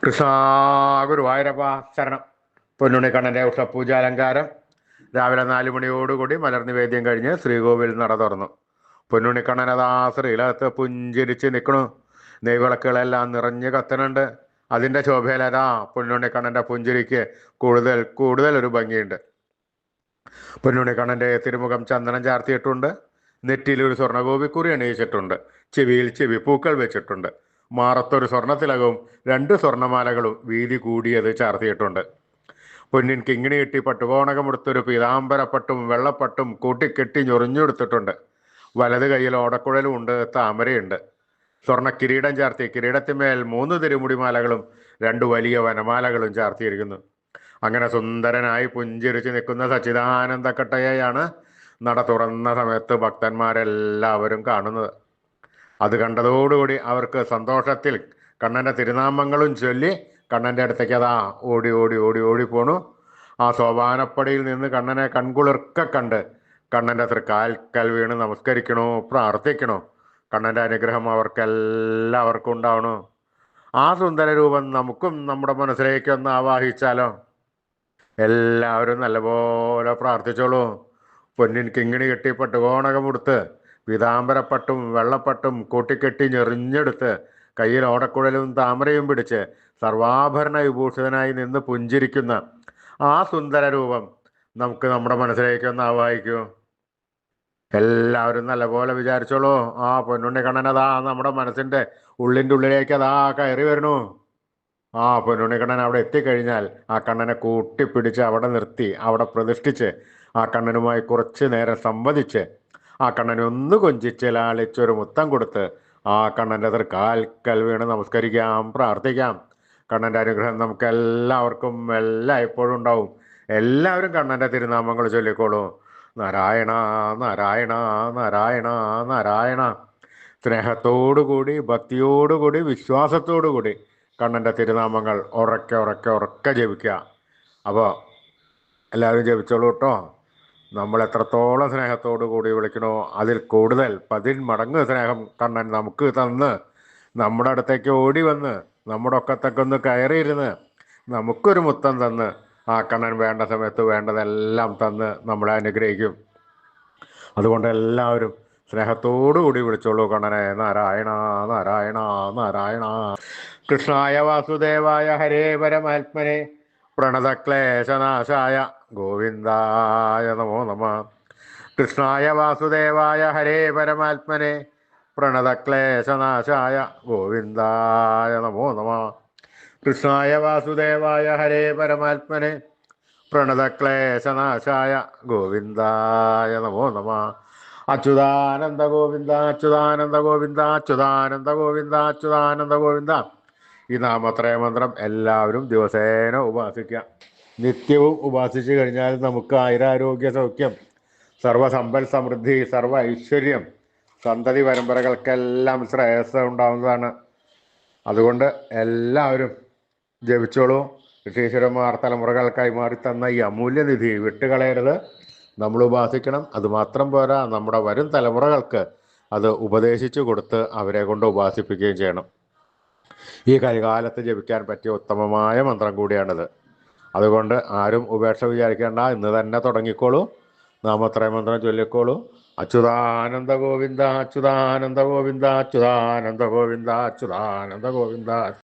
കൃഷ്ണ ഗുരുവായൂരപ്പ ശരണം. പൊന്നുണ്ണിക്കണ്ണൻ്റെ ഉഷപൂജാലങ്കാരം രാവിലെ 4 മണിയോടുകൂടി മലർനിവേദ്യം കഴിഞ്ഞ് ശ്രീകോവിൽ നട തുറന്നു. പൊന്നുണ്ണിക്കണ്ണനതാ ശ്രീലകത്ത് പുഞ്ചിരിച്ച് നിൽക്കണു. നെയ്വിളക്കുകളെല്ലാം നിറഞ്ഞ് കത്തണുണ്ട്. അതിൻ്റെ ശോഭയിലതാ പൊന്നുണ്ണിക്കണ്ണൻ്റെ പുഞ്ചിരിക്ക് കൂടുതൽ കൂടുതൽ ഒരു ഭംഗിയുണ്ട്. പൊന്നുണ്ണിക്കണ്ണൻ്റെ തിരുമുഖം ചന്ദനം ചാർത്തിയിട്ടുണ്ട്. നെറ്റിയിൽ ഒരു സ്വർണ്ണഗോപിക്കുറി അണിയിച്ചിട്ടുണ്ട്. ചെവിയിൽ ചെവിപ്പൂക്കൾ വെച്ചിട്ടുണ്ട്. മാറത്തൊരു സ്വർണ്ണത്തിലകവും 2 സ്വർണ്ണമാലകളും വീതി കൂടിയത് ചാർത്തിയിട്ടുണ്ട്. പൊന്നിൻ കിങ്ങിണി കെട്ടി പട്ടുകോണകമെടുത്തൊരു പീതാംബരപ്പട്ടും വെള്ളപ്പട്ടും കൂട്ടിക്കെട്ടി ഞൊറിഞ്ഞെടുത്തിട്ടുണ്ട്. വലത് കൈയിൽ ഓടക്കുഴലും ഉണ്ട്, താമരയുണ്ട്. സ്വർണ്ണ കിരീടം ചാർത്തി കിരീടത്തിന്മേൽ 3 തിരുമുടിമാലകളും 2 വലിയ വനമാലകളും ചാർത്തിയിരിക്കുന്നു. അങ്ങനെ സുന്ദരനായി പുഞ്ചിരിച്ച് നിൽക്കുന്ന സച്ചിദാനന്ദക്കട്ടയെയാണ് നട തുറന്ന സമയത്ത് ഭക്തന്മാരെല്ലാവരും കാണുന്നത്. അത് കണ്ടതോടുകൂടി അവർക്ക് സന്തോഷത്തിൽ കണ്ണൻ്റെ തിരുനാമങ്ങളും ചൊല്ലി കണ്ണൻ്റെ അടുത്തേക്ക് അതാ ഓടി ഓടി ഓടി ഓടി പോണു. ആ സോപാനപ്പടിയിൽ നിന്ന് കണ്ണനെ കൺകുളിർക്ക കണ്ട് കണ്ണൻ്റെ തൃക്കാൽക്കൽ വീണ് നമസ്കരിക്കണോ, പ്രാർത്ഥിക്കണോ. കണ്ണൻ്റെ അനുഗ്രഹം അവർക്കെല്ലാവർക്കും ഉണ്ടാവണു. ആ സുന്ദര രൂപം നമുക്കും നമ്മുടെ മനസ്സിലേക്ക് ഒന്ന് ആവാഹിച്ചാലോ? എല്ലാവരും നല്ലപോലെ പ്രാർത്ഥിച്ചോളൂ. പൊന്നിൻ കിങ്ങിണി കെട്ടി പട്ടുകോണകമെടുത്ത് പീതാംബരപ്പട്ടും വെള്ളപ്പട്ടും കൂട്ടിക്കെട്ടി ഞെറിഞ്ഞെടുത്ത് കയ്യിൽ ഓടക്കുഴലും താമരയും പിടിച്ച് സർവാഭരണ വിഭൂഷിതനായി നിന്ന് പുഞ്ചിരിക്കുന്ന ആ സുന്ദര രൂപം നമുക്ക് നമ്മുടെ മനസ്സിലേക്ക് ഒന്ന് ആവാഹിക്കൂ. എല്ലാവരും നല്ലപോലെ വിചാരിച്ചോളൂ. ആ പൊന്നുണ്ണിക്കണ്ണനതാ നമ്മുടെ മനസ്സിൻ്റെ ഉള്ളിൻ്റെ ഉള്ളിലേക്ക് അതാ കയറി വരണു. ആ പൊന്നുണ്ണിക്കണ്ണൻ അവിടെ എത്തിക്കഴിഞ്ഞാൽ ആ കണ്ണനെ കൂട്ടിപ്പിടിച്ച് അവിടെ നിർത്തി അവിടെ പ്രതിഷ്ഠിച്ച് ആ കണ്ണനുമായി കുറച്ച് നേരം സംവദിച്ച് ആ കണ്ണനെ ഒന്ന് കൊഞ്ചിച്ച് ലാളിച്ചൊരു മുത്തം കൊടുത്ത് ആ കണ്ണൻ്റെ തൃക്കാൽക്കൽ വീണ് നമസ്കരിക്കാം, പ്രാർത്ഥിക്കാം. കണ്ണൻ്റെ അനുഗ്രഹം നമുക്ക് എല്ലാവർക്കും എപ്പോഴും ഉണ്ടാവും. എല്ലാവരും കണ്ണൻ്റെ തിരുനാമങ്ങൾ ചൊല്ലിക്കോളൂ. നാരായണ നാരായണ നാരായണ നാരായണ. സ്നേഹത്തോടുകൂടി ഭക്തിയോടുകൂടി വിശ്വാസത്തോടുകൂടി കണ്ണൻ്റെ തിരുനാമങ്ങൾ ഉറക്കെ ഉറക്കെ ഉറക്കെ ജപിക്കുക. അപ്പോൾ എല്ലാവരും ജപിച്ചോളൂ കേട്ടോ. നമ്മൾ എത്രത്തോളം സ്നേഹത്തോടു കൂടി വിളിക്കണോ അതിൽ കൂടുതൽ 10 മടങ്ങ് സ്നേഹം കണ്ണൻ നമുക്ക് തന്ന് നമ്മുടെ അടുത്തേക്ക് ഓടി വന്ന് നമ്മുടെ ഒക്കത്തൊക്കെ ഒന്ന് കയറിയിരുന്ന് നമുക്കൊരു മുത്തം തന്ന് ആ കണ്ണൻ വേണ്ട സമയത്ത് വേണ്ടതെല്ലാം തന്ന് നമ്മളെ അനുഗ്രഹിക്കും. അതുകൊണ്ട് എല്ലാവരും സ്നേഹത്തോടു കൂടി വിളിച്ചോളൂ കണ്ണനെ. നാരായണ നാരായണ നാരായണ. കൃഷ്ണായ വാസുദേവായ ഹരേ പരമാത്മനെ പ്രണതക്ലേശനാശായ ഗോവിന്ദായ നമോ നമ. കൃഷ്ണായ വാസുദേവായ ഹരേ പരമാത്മനെ പ്രണതക്ലേശനാശായ ഗോവിന്ദായ നമോ നമ. കൃഷ്ണായ വാസുദേവായ ഹരേ പരമാത്മനെ പ്രണതക്ലേശനാശായ ഗോവിന്ദായ നമോ നമ. അച്യുതാനന്ദ ഗോവിന്ദ അച്യുതാനന്ദ ഗോവിന്ദ അച്യുതാനന്ദ ഗോവിന്ദ അച്യുതാനന്ദ ഗോവിന്ദ. ഈ നാമത്രയ മന്ത്രം എല്ലാവരും ദിവസേന ഉപാസിക്കുക. നിത്യവും ഉപാസിച്ചു കഴിഞ്ഞാൽ നമുക്ക് ആയുരാരോഗ്യ സൗഖ്യം, സർവസമ്പൽ സമൃദ്ധി, സർവ ഐശ്വര്യം, സന്തതി പരമ്പരകൾക്കെല്ലാം ശ്രേയസ് ഉണ്ടാവുന്നതാണ്. അതുകൊണ്ട് എല്ലാവരും ജപിച്ചോളൂ. ഋഷീശ്വരന്മാർ തലമുറകൾ കൈമാറി തന്ന ഈ അമൂല്യനിധി വിട്ടുകളയരുത്. നമ്മൾ ഉപാസിക്കണം. അതുമാത്രം പോരാ, നമ്മുടെ വരും തലമുറകൾക്ക് അത് ഉപദേശിച്ചു കൊടുത്ത് അവരെ കൊണ്ട് ഉപാസിപ്പിക്കുകയും ചെയ്യണം. ഈ കലികാലത്ത് ജപിക്കാൻ പറ്റിയ ഉത്തമമായ മന്ത്രം കൂടിയാണിത്. അതുകൊണ്ട് ആരും ഉപേക്ഷ വിചാരിക്കേണ്ട. ഇന്ന് തന്നെ തുടങ്ങിക്കോളൂ. നാമത്രയ മന്ത്രം ചൊല്ലിക്കോളൂ. അച്യുതാനന്ദ ഗോവിന്ദ അച്യുതാനന്ദ ഗോവിന്ദ അച്യുതാനന്ദ ഗോവിന്ദ അച്യുതാനന്ദ ഗോവിന്ദ.